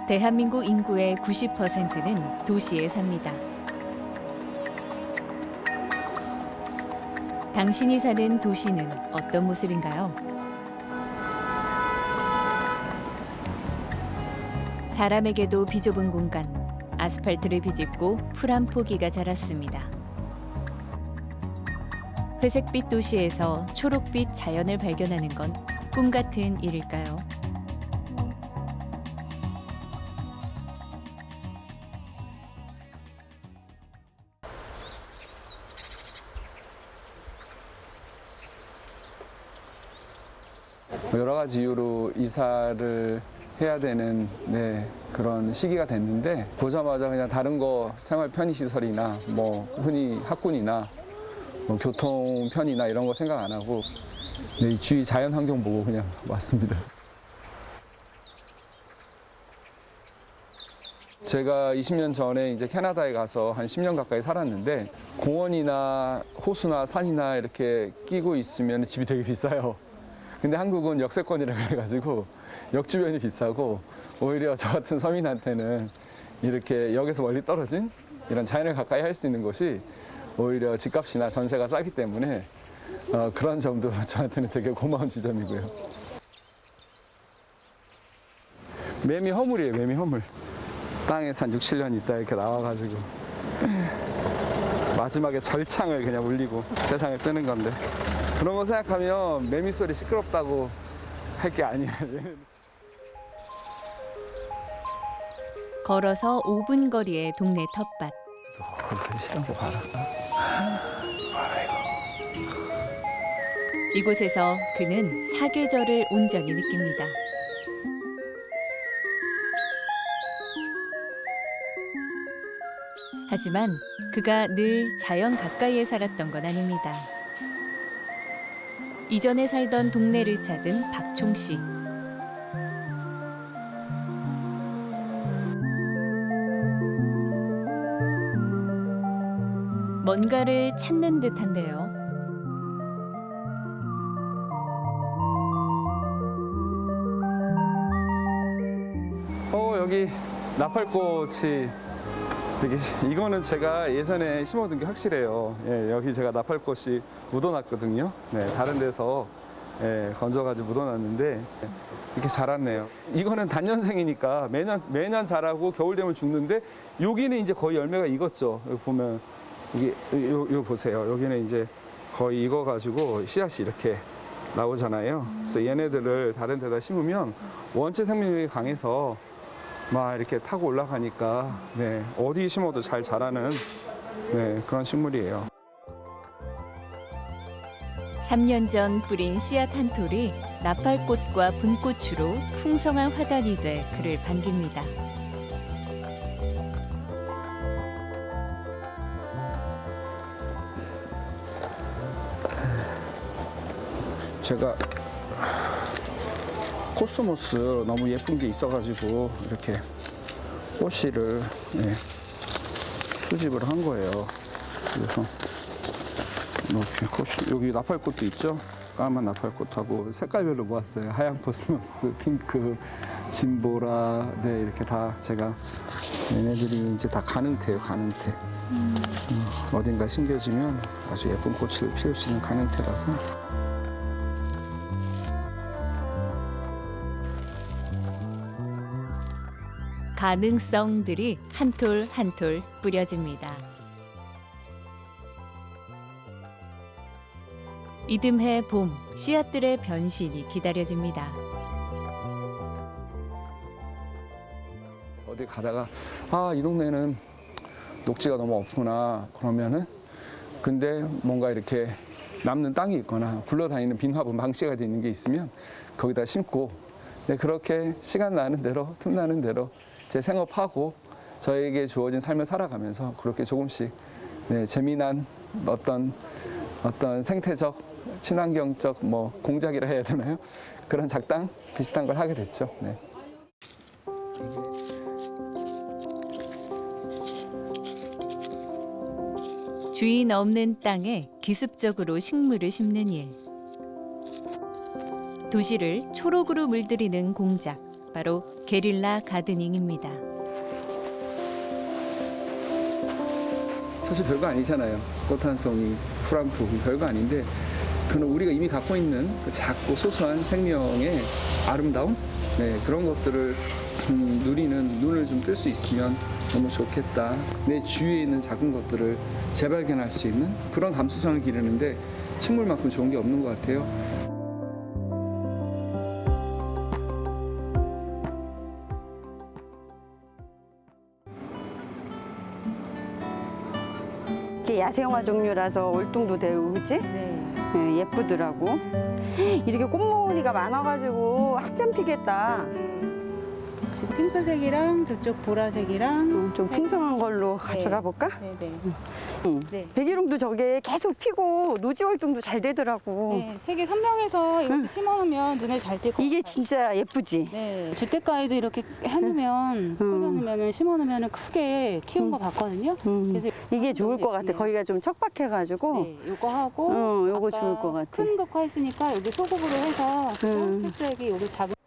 대한민국 인구의 90%는 도시에 삽니다. 당신이 사는 도시는 어떤 모습인가요? 사람에게도 비좁은 공간, 아스팔트를 비집고 풀 한 포기가 자랐습니다. 회색빛 도시에서 초록빛 자연을 발견하는 건 꿈 같은 일일까요? 여러 가지 이유로 이사를 해야 되는 그런 시기가 됐는데, 보자마자 그냥 다른 거 생활 편의시설이나 뭐 흔히 학군이나 뭐 교통 편의나 이런 거 생각 안 하고 이 주위 자연 환경 보고 그냥 왔습니다. 제가 20년 전에 이제 캐나다에 가서 한 10년 가까이 살았는데, 공원이나 호수나 산이나 이렇게 끼고 있으면 집이 되게 비싸요. 근데 한국은 역세권이라 그래가지고 역 주변이 비싸고, 오히려 저 같은 서민한테는 이렇게 역에서 멀리 떨어진 이런 자연을 가까이 할 수 있는 곳이 오히려 집값이나 전세가 싸기 때문에 그런 점도 저한테는 되게 고마운 지점이고요. 매미 허물이에요, 매미 허물. 땅에서 한 6, 7년 있다 이렇게 나와가지고 마지막에 절창을 그냥 울리고 세상에 뜨는 건데, 그런 거 생각하면 매미 소리 시끄럽다고 할 게 아니에요. 걸어서 5분 거리의 동네 텃밭. 싫어하고 봐라. 이곳에서 그는 사계절을 온전히 느낍니다. 하지만 그가 늘 자연 가까이에 살았던 건 아닙니다. 이전에 살던 동네를 찾은 박총 씨. 뭔가를 찾는 듯한데요. 여기 나팔꽃이 되게, 이거는 제가 예전에 심어둔 게 확실해요. 여기 제가 나팔꽃이 묻어놨거든요. 다른 데서 건져가지고 묻어놨는데 이렇게 자랐네요. 이거는 단년생이니까 매년 자라고 겨울 되면 죽는데, 여기는 이제 거의 열매가 익었죠. 여기 보면 여기 보세요. 여기는 이제 거의 익어가지고 씨앗이 이렇게 나오잖아요. 그래서 얘네들을 다른 데다 심으면 원체 생명력이 강해서 막 이렇게 타고 올라가니까 어디 심어도 잘 자라는 그런 식물이에요. 3년 전 뿌린 씨앗 한 톨이 나팔꽃과 분꽃으로 풍성한 화단이 돼 그를 반깁니다. 제가 코스모스 너무 예쁜 게 있어가지고 이렇게 꽃씨를 수집을 한 거예요. 그래서 이렇게 여기 나팔꽃도 있죠? 까만 나팔꽃하고 색깔별로 모았어요. 하얀 코스모스, 핑크, 진보라, 이렇게 다 제가, 얘네들이 이제 다 가능태예요, 가능태. 어딘가 심겨지면 아주 예쁜 꽃을 피울 수 있는 가능태라서. 가능성들이 한 톨 한 톨 뿌려집니다. 이듬해 봄, 씨앗들의 변신이 기다려집니다. 어디 가다가 이 동네는 녹지가 너무 없구나 그러면은, 근데 뭔가 이렇게 남는 땅이 있거나 굴러다니는 빈 화분, 방씨가 되는 게 있으면 거기다 심고, 그렇게 시간 나는 대로, 틈 나는 대로 제 생업하고 저에게 주어진 삶을 살아가면서 그렇게 조금씩 재미난 어떤 생태적, 친환경적 공작이라 해야 되나요? 그런 작당 비슷한 걸 하게 됐죠. 주인 없는 땅에 기습적으로 식물을 심는 일. 도시를 초록으로 물들이는 공작, 바로 게릴라 가드닝입니다. 사실 별거 아니잖아요. 꽃 한 송이, 풀 한 포기 별거 아닌데 그는 우리가 이미 갖고 있는 그 작고 소소한 생명의 아름다움, 그런 것들을 누리는 눈을 좀 뜰 수 있으면 너무 좋겠다. 내 주위에 있는 작은 것들을 재발견할 수 있는 그런 감수성을 기르는데 식물만큼 좋은 게 없는 것 같아요. 이게 야생화 종류라서 월등도 되고, 그치? 네, 예쁘더라고. 이렇게 꽃무늬가 많아가지고 한참 피겠다. 지금 핑크색이랑 저쪽 보라색이랑 좀 풍성한 걸로 가져가 볼까? 네네. 네. 백일홍도 저게 계속 피고 노지 활동도 잘 되더라고. 네, 색이 선명해서 이렇게 심어놓으면 눈에 잘 띌 것 같아요. 이게 진짜 예쁘지? 네, 주택가에도 이렇게 해놓으면 꽂아놓으면 심어놓으면 크게 키운 거 봤거든요. 그래서 이게 좋을 것 같아. 거기가 좀 척박해가지고. 네, 요거 하고 요거 아까 좋을 것 같아. 큰 거 했으니까 여기 소금으로 해서 색색이 여기 작은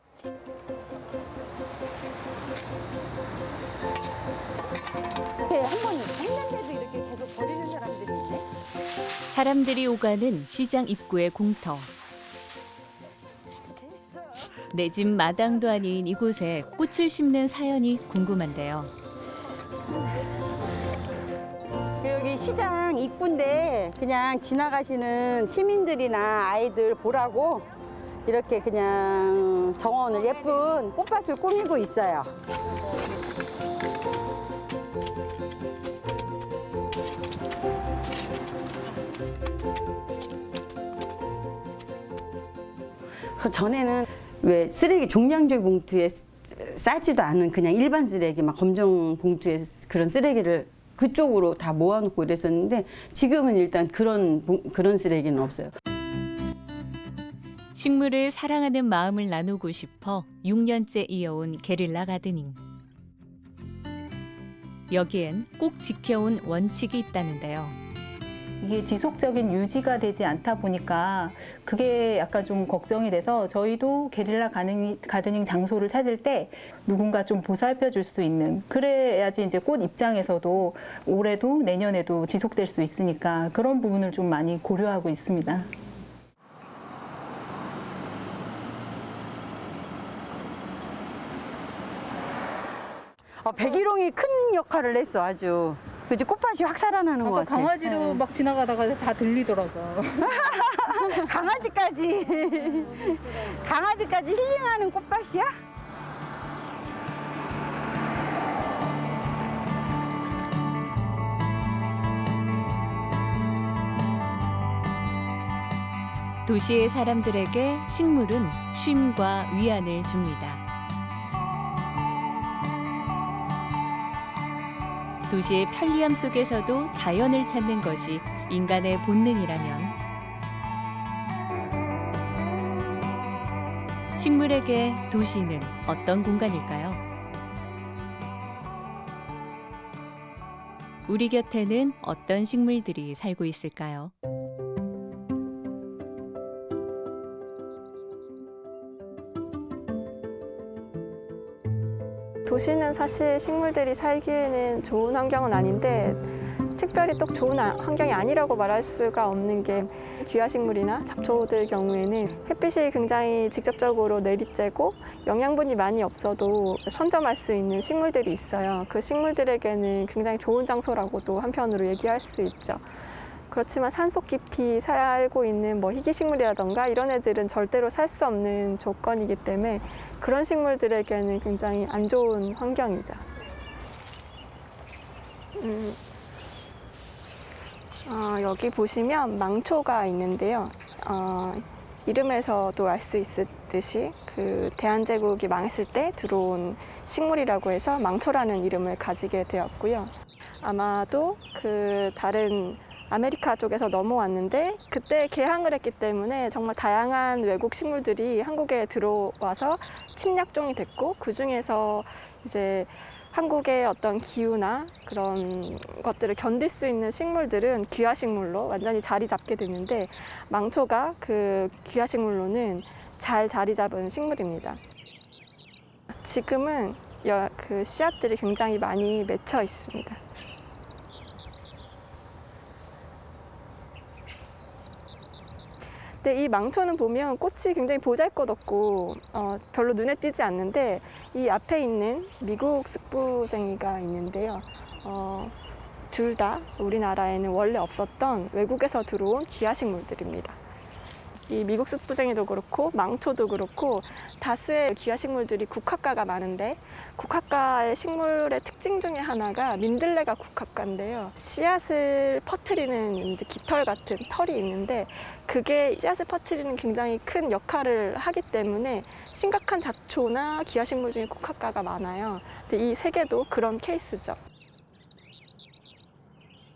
한번 했는데도 이렇게 계속 버리는 사람들이 있네. 사람들이 오가는 시장 입구의 공터. 내 집 마당도 아닌 이곳에 꽃을 심는 사연이 궁금한데요. 여기 시장 입구인데 그냥 지나가시는 시민들이나 아이들 보라고 이렇게 그냥 정원을 예쁜 꽃밭을 꾸미고 있어요. 전에는 왜 쓰레기 종량제 봉투에 싸지도 않은 그냥 일반 쓰레기 막 검정 봉투에 그런 쓰레기를 그쪽으로 다 모아놓고 이랬었는데 지금은 일단 그런 쓰레기는 없어요. 식물을 사랑하는 마음을 나누고 싶어 6년째 이어온 게릴라 가드닝. 여기엔 꼭 지켜온 원칙이 있다는데요. 이게 지속적인 유지가 되지 않다 보니까 그게 약간 좀 걱정이 돼서 저희도 게릴라 가드닝 장소를 찾을 때 누군가 좀 보살펴 줄 수 있는, 그래야지 이제 꽃 입장에서도 올해도 내년에도 지속될 수 있으니까 그런 부분을 좀 많이 고려하고 있습니다. 백일홍이 큰 역할을 했어, 아주. 그치, 꽃밭이 확 살아나는 것 같아. 강아지도 막 지나가다가 다 들리더라고요. 강아지까지 힐링하는 꽃밭이야? 도시의 사람들에게 식물은 쉼과 위안을 줍니다. 도시의 편리함 속에서도 자연을 찾는 것이 인간의 본능이라면 식물에게 도시는 어떤 공간일까요? 우리 곁에는 어떤 식물들이 살고 있을까요? 도시는 사실 식물들이 살기에는 좋은 환경은 아닌데 특별히 또 좋은 환경이 아니라고 말할 수가 없는 게 귀화식물이나 잡초들 경우에는 햇빛이 굉장히 직접적으로 내리쬐고 영양분이 많이 없어도 선점할 수 있는 식물들이 있어요. 그 식물들에게는 굉장히 좋은 장소라고도 한편으로 얘기할 수 있죠. 그렇지만 산속 깊이 살고 있는 희귀식물이라던가 이런 애들은 절대로 살 수 없는 조건이기 때문에 그런 식물들에게는 굉장히 안 좋은 환경이죠. 여기 보시면 망초가 있는데요. 이름에서도 알 수 있듯이 그 대한제국이 망했을 때 들어온 식물이라고 해서 망초라는 이름을 가지게 되었고요. 아마도 그 다른 아메리카 쪽에서 넘어왔는데 그때 개항을 했기 때문에 정말 다양한 외국 식물들이 한국에 들어와서 침략종이 됐고 그 중에서 이제 한국의 어떤 기후나 그런 것들을 견딜 수 있는 식물들은 귀화식물로 완전히 자리 잡게 됐는데 망초가 그 귀화식물로는 잘 자리 잡은 식물입니다. 지금은 그 씨앗들이 굉장히 많이 맺혀 있습니다. 근데 이 망초는 보면 꽃이 굉장히 보잘것없고 별로 눈에 띄지 않는데 이 앞에 있는 미국 쓱부쟁이가 있는데요. 둘 다 우리나라에는 원래 없었던 외국에서 들어온 귀화식물들입니다. 이 미국 쓱부쟁이도 그렇고 망초도 그렇고 다수의 귀화식물들이 국화가가 많은데 국화가의 식물의 특징 중에 하나가 민들레가 국화가인데요. 씨앗을 퍼뜨리는 이제 깃털 같은 털이 있는데 그게 씨앗을 퍼뜨리는 굉장히 큰 역할을 하기 때문에 심각한 잡초나 귀화식물 중에 국화가가 많아요. 근데 이 세 개도 그런 케이스죠.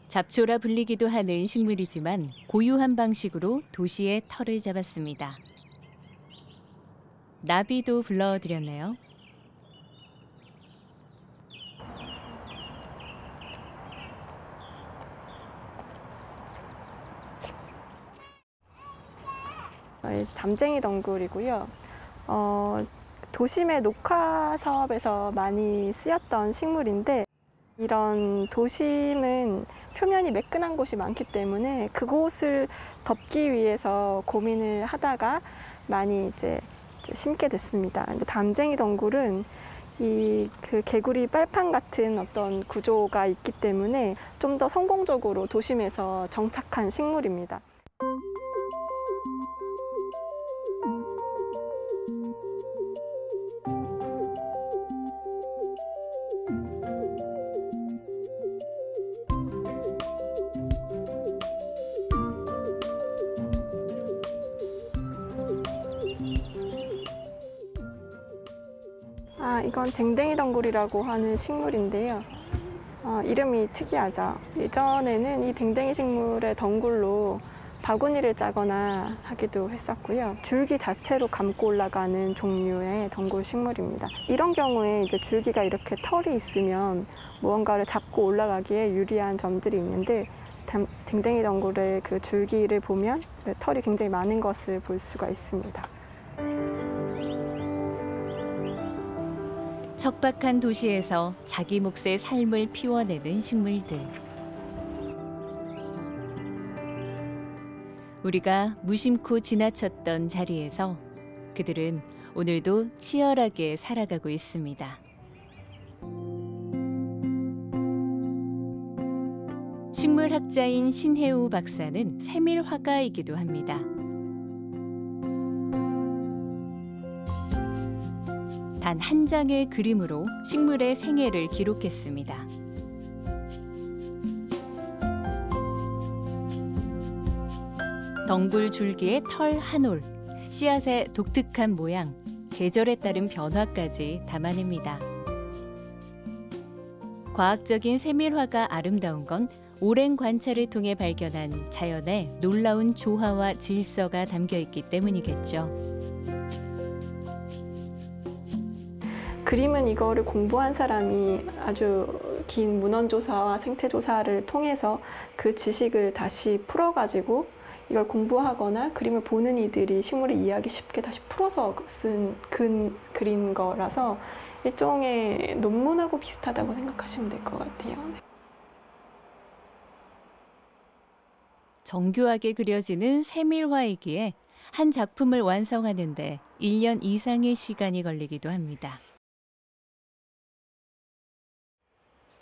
잡초라 불리기도 하는 식물이지만 고유한 방식으로 도시의 털을 잡았습니다. 나비도 불러드렸네요. 담쟁이 덩굴이고요. 도심의 녹화 사업에서 많이 쓰였던 식물인데 이런 도심은 표면이 매끈한 곳이 많기 때문에 그곳을 덮기 위해서 고민을 하다가 많이 이제 심게 됐습니다. 담쟁이 덩굴은 그 개구리 빨판 같은 어떤 구조가 있기 때문에 좀 더 성공적으로 도심에서 정착한 식물입니다. 이건 댕댕이 덩굴이라고 하는 식물인데요. 이름이 특이하죠. 예전에는 이 댕댕이 식물의 덩굴로 바구니를 짜거나 하기도 했었고요. 줄기 자체로 감고 올라가는 종류의 덩굴 식물입니다. 이런 경우에 이제 줄기가 이렇게 털이 있으면 무언가를 잡고 올라가기에 유리한 점들이 있는데 댕댕이 덩굴의 그 줄기를 보면 털이 굉장히 많은 것을 볼 수가 있습니다. 척박한 도시에서 자기 몫의 삶을 피워내는 식물들. 우리가 무심코 지나쳤던 자리에서 그들은 오늘도 치열하게 살아가고 있습니다. 식물학자인 신혜우 박사는 세밀화가이기도 합니다. 단 한 장의 그림으로 식물의 생애를 기록했습니다. 덩굴 줄기의 털 한 올, 씨앗의 독특한 모양, 계절에 따른 변화까지 담아냅니다. 과학적인 세밀화가 아름다운 건 오랜 관찰을 통해 발견한 자연의 놀라운 조화와 질서가 담겨 있기 때문이겠죠. 그림은 이거를 공부한 사람이 아주 긴 문헌조사와 생태조사를 통해서 그 지식을 다시 풀어가지고 이걸 공부하거나 그림을 보는 이들이 식물을 이해하기 쉽게 다시 풀어서 그린 거라서 일종의 논문하고 비슷하다고 생각하시면 될 것 같아요. 정교하게 그려지는 세밀화이기에 한 작품을 완성하는 데 1년 이상의 시간이 걸리기도 합니다.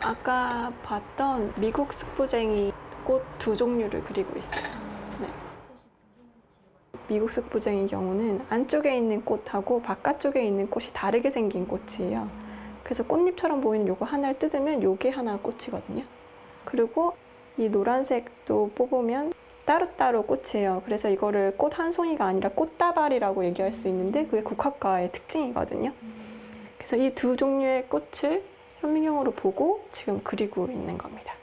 아까 봤던 미국 쓱부쟁이 꽃 두 종류를 그리고 있어요. 네. 미국 쓱부쟁이 경우는 안쪽에 있는 꽃하고 바깥쪽에 있는 꽃이 다르게 생긴 꽃이에요. 그래서 꽃잎처럼 보이는 요거 하나를 뜯으면 요게 하나 꽃이거든요. 그리고 이 노란색도 뽑으면 따로따로 꽃이에요. 그래서 이거를 꽃 한 송이가 아니라 꽃다발이라고 얘기할 수 있는데 그게 국화과의 특징이거든요. 그래서 이 두 종류의 꽃을 현미경으로 보고 지금 그리고 있는 겁니다.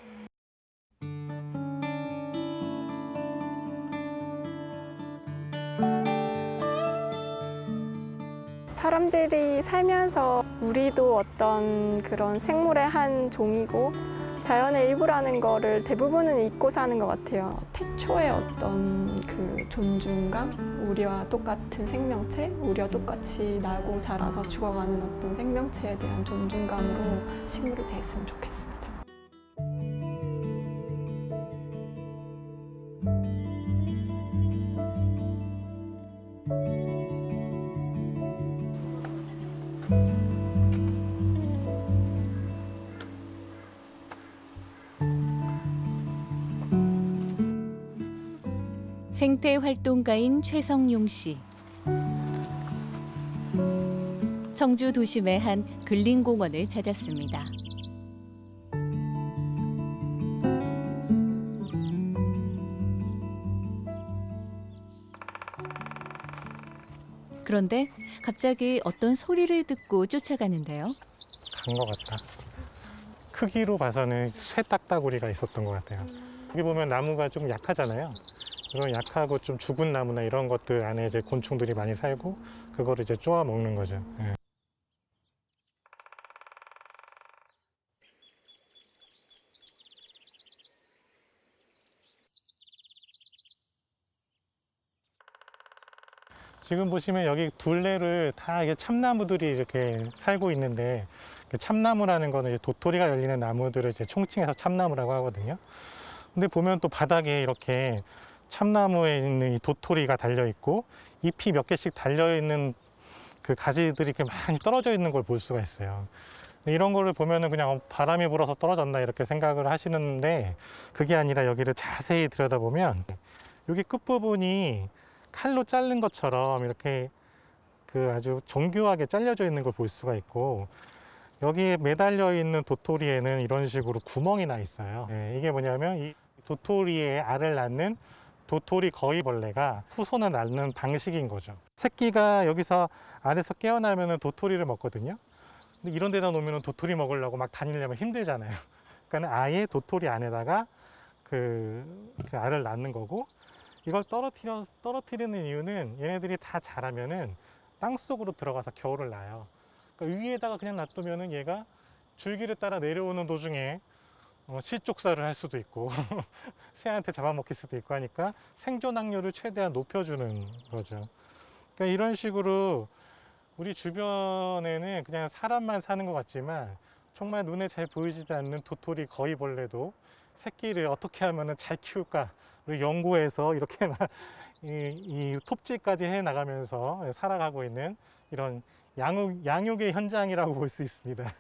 사람들이 살면서 우리도 어떤 그런 생물의 한 종이고 자연의 일부라는 거를 대부분은 잊고 사는 것 같아요. 태초 초의 어떤 그 존중감, 우리와 똑같은 생명체, 우리와 똑같이 나고 자라서 죽어가는 어떤 생명체에 대한 존중감으로 식물이 대했으면 좋겠습니다. 생태 활동가인 최성용 씨. 청주 도심의 한 근린공원을 찾았습니다. 그런데 갑자기 어떤 소리를 듣고 쫓아가는데요. 간 것 같다. 크기로 봐서는 쇠 딱따구리가 있었던 것 같아요. 여기 보면 나무가 좀 약하잖아요. 이런 약하고 좀 죽은 나무나 이런 것들 안에 이제 곤충들이 많이 살고 그거를 이제 쪼아 먹는 거죠. 예. 지금 보시면 여기 둘레를 다 이게 참나무들이 이렇게 살고 있는데 참나무라는 거는 이제 도토리가 열리는 나무들을 이제 총칭해서 참나무라고 하거든요. 근데 보면 또 바닥에 이렇게 참나무에 있는 이 도토리가 달려 있고 잎이 몇 개씩 달려 있는 그 가지들이 이렇게 많이 떨어져 있는 걸 볼 수가 있어요. 이런 거를 보면은 그냥 바람이 불어서 떨어졌나 이렇게 생각을 하시는데 그게 아니라 여기를 자세히 들여다보면 여기 끝부분이 칼로 자른 것처럼 이렇게 그 아주 정교하게 잘려져 있는 걸 볼 수가 있고 여기에 매달려 있는 도토리에는 이런 식으로 구멍이 나 있어요. 네, 이게 뭐냐면 이 도토리에 알을 낳는 도토리 거위벌레가 후손을 낳는 방식인 거죠. 새끼가 여기서 알에서 깨어나면 도토리를 먹거든요. 근데 이런 데다 놓으면 도토리 먹으려고 막 다니려면 힘들잖아요. 그러니까 아예 도토리 안에다가 그 알을 낳는 거고 이걸 떨어뜨리는 이유는 얘네들이 다 자라면은 땅속으로 들어가서 겨울을 나요. 그러니까 위에다가 그냥 놔두면은 얘가 줄기를 따라 내려오는 도중에 실족사를 할 수도 있고 새한테 잡아먹힐 수도 있고 하니까 생존 확률을 최대한 높여주는 거죠. 그러니까 이런 식으로 우리 주변에는 그냥 사람만 사는 것 같지만 정말 눈에 잘 보이지도 않는 도토리 거위벌레도 새끼를 어떻게 하면 잘 키울까를 연구해서 이렇게 막 이 톱질까지 해 나가면서 살아가고 있는 이런 양육의 현장이라고 볼 수 있습니다.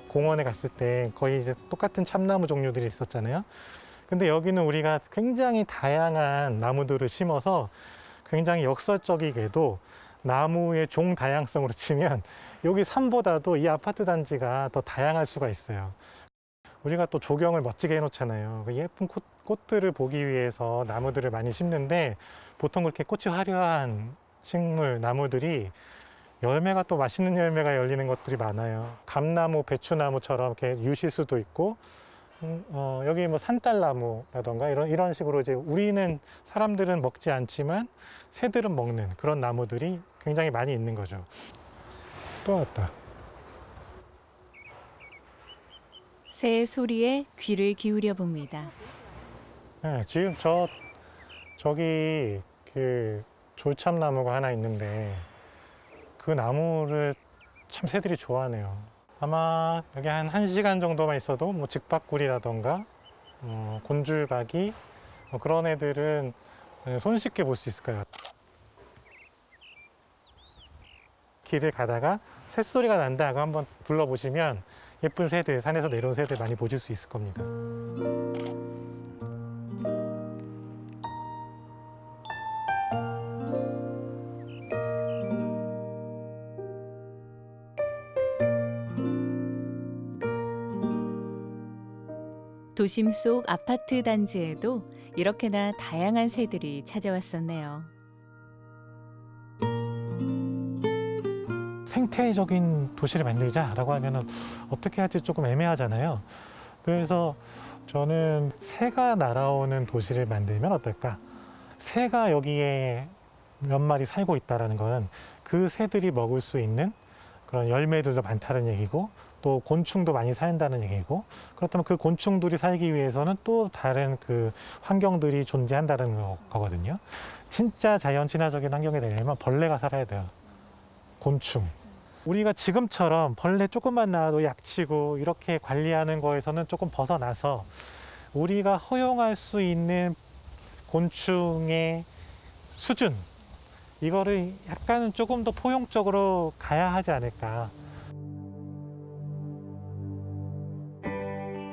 공원에 갔을 때 거의 이제 똑같은 참나무 종류들이 있었잖아요. 근데 여기는 우리가 굉장히 다양한 나무들을 심어서 굉장히 역설적이게도 나무의 종 다양성으로 치면 여기 산보다도 이 아파트 단지가 더 다양할 수가 있어요. 우리가 또 조경을 멋지게 해놓잖아요. 예쁜 꽃들을 보기 위해서 나무들을 많이 심는데 보통 그렇게 꽃이 화려한 식물, 나무들이 열매가 또 맛있는 열매가 열리는 것들이 많아요. 감나무, 배추나무처럼 이렇게 유실수도 있고 여기 뭐 산딸나무라던가 이런 식으로 이제 우리는 사람들은 먹지 않지만 새들은 먹는 그런 나무들이 굉장히 많이 있는 거죠. 또 왔다. 새의 소리에 귀를 기울여 봅니다. 네, 지금 저기 그 졸참나무가 하나 있는데 그 나무를 참 새들이 좋아하네요. 아마 여기 한 1시간 정도만 있어도 뭐 직박구리라던가 곤줄박이 그런 애들은 손쉽게 볼 수 있을 거예요. 길을 가다가 새소리가 난다고 한번 둘러보시면 예쁜 새들, 산에서 내려온 새들 많이 보실 수 있을 겁니다. 도심 속 아파트 단지에도 이렇게나 다양한 새들이 찾아왔었네요. 생태적인 도시를 만들자라고 하면은 어떻게 할지 조금 애매하잖아요. 그래서 저는 새가 날아오는 도시를 만들면 어떨까? 새가 여기에 몇 마리 살고 있다는 건 그 새들이 먹을 수 있는 그런 열매들도 많다는 얘기고, 또 곤충도 많이 산다는 얘기고, 그렇다면 그 곤충들이 살기 위해서는 또 다른 그 환경들이 존재한다는 거거든요. 진짜 자연 친화적인 환경이 되려면 벌레가 살아야 돼요. 곤충. 우리가 지금처럼 벌레 조금만 나와도 약치고 이렇게 관리하는 거에서는 조금 벗어나서 우리가 허용할 수 있는 곤충의 수준, 이거를 약간은 조금 더 포용적으로 가야 하지 않을까.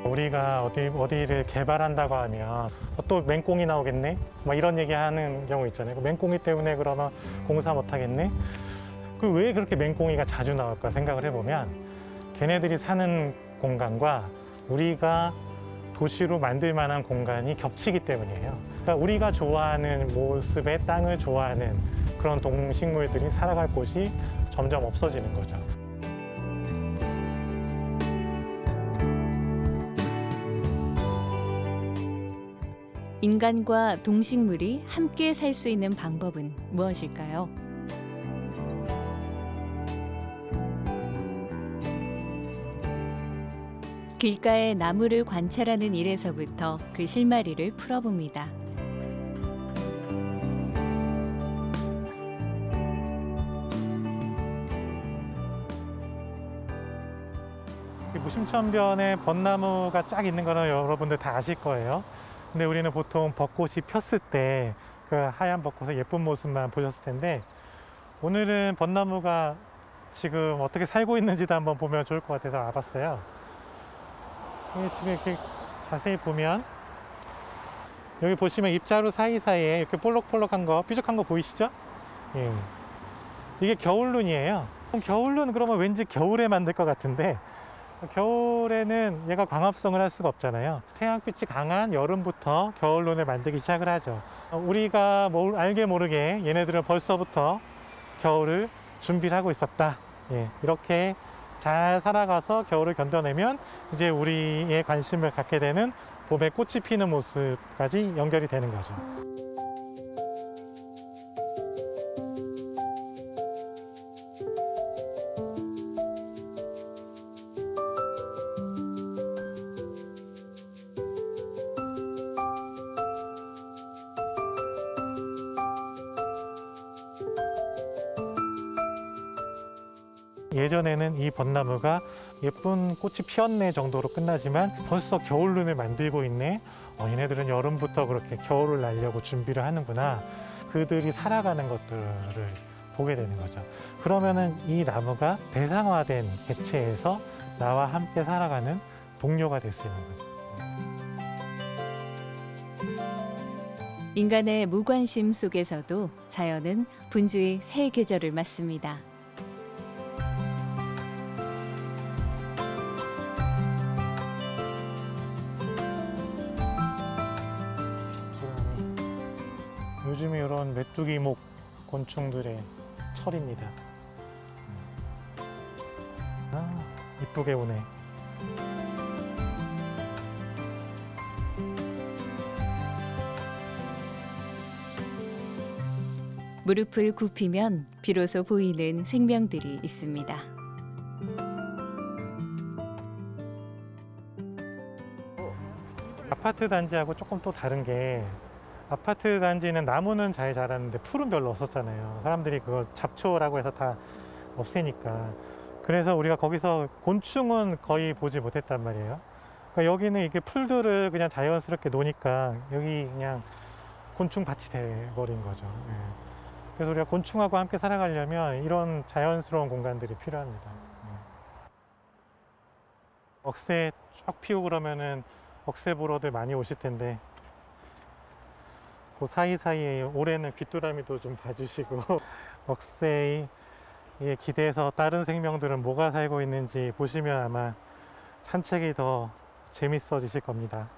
우리가 어디를 개발한다고 하면 또 맹꽁이 나오겠네? 막 이런 얘기 하는 경우 있잖아요. 맹꽁이 때문에 그러면 공사 못 하겠네? 왜 그렇게 맹꽁이가 자주 나올까 생각을 해보면, 걔네들이 사는 공간과 우리가 도시로 만들 만한 공간이 겹치기 때문이에요. 그러니까 우리가 좋아하는 모습의 땅을 좋아하는 그런 동식물들이 살아갈 곳이 점점 없어지는 거죠. 인간과 동식물이 함께 살 수 있는 방법은 무엇일까요? 길가의 나무를 관찰하는 일에서부터 그 실마리를 풀어봅니다. 무심천변에 벚나무가 쫙 있는 거는 여러분들 다 아실 거예요. 근데 우리는 보통 벚꽃이 폈을 때 그 하얀 벚꽃의 예쁜 모습만 보셨을 텐데, 오늘은 벚나무가 지금 어떻게 살고 있는지도 한번 보면 좋을 것 같아서 와봤어요. 지금 이렇게 자세히 보면, 여기 보시면 잎자루 사이사이에 이렇게 볼록볼록한 거, 뾰족한 거 보이시죠? 예. 이게 겨울눈이에요. 겨울눈 그러면 왠지 겨울에 만들 것 같은데, 겨울에는 얘가 광합성을 할 수가 없잖아요. 태양빛이 강한 여름부터 겨울눈을 만들기 시작을 하죠. 우리가 알게 모르게 얘네들은 벌써부터 겨울을 준비를 하고 있었다. 예, 이렇게 잘 살아가서 겨울을 견뎌내면 이제 우리의 관심을 갖게 되는 봄에 꽃이 피는 모습까지 연결이 되는 거죠. 예전에는 이 벚나무가 예쁜 꽃이 피었네 정도로 끝나지만 벌써 겨울눈을 만들고 있네. 얘네들은 여름부터 그렇게 겨울을 날려고 준비를 하는구나. 그들이 살아가는 것들을 보게 되는 거죠. 그러면은 이 나무가 대상화된 객체에서 나와 함께 살아가는 동료가 될 수 있는 거죠. 인간의 무관심 속에서도 자연은 분주히 새 계절을 맞습니다. 요즘에 이런 메뚜기목 곤충들의 철입니다. 이쁘게 오네. 무릎을 굽히면 비로소 보이는 생명들이 있습니다. 아파트 단지하고 조금 또 다른 게, 아파트 단지는 나무는 잘 자라는데 풀은 별로 없었잖아요. 사람들이 그걸 잡초라고 해서 다 없애니까. 그래서 우리가 거기서 곤충은 거의 보지 못했단 말이에요. 그러니까 여기는 이게 풀들을 그냥 자연스럽게 노니까 여기 그냥 곤충밭이 돼버린 거죠. 예. 그래서 우리가 곤충하고 함께 살아가려면 이런 자연스러운 공간들이 필요합니다. 억새 쫙 피우고 그러면은 억새 보러들 많이 오실 텐데, 그 사이사이에 올해는 귀뚜라미도 좀 봐주시고 억새에 기대서 다른 생명들은 뭐가 살고 있는지 보시면 아마 산책이 더 재밌어지실 겁니다.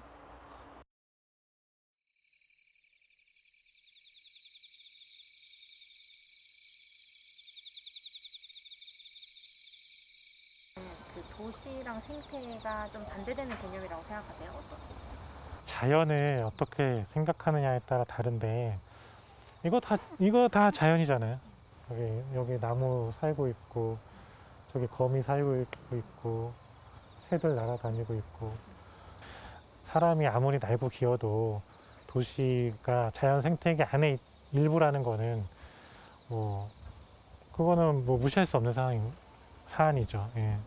도시랑 생태가 좀 반대되는 개념이라고 생각하세요? 어떠세요? 자연을 어떻게 생각하느냐에 따라 다른데 이거 다 자연이잖아요. 여기 나무 살고 있고 저기 거미 살고 있고 새들 날아다니고 있고 사람이 아무리 날고 기어도 도시가 자연 생태계 안에 일부라는 거는 그거는 무시할 수 없는 사안이죠. 예.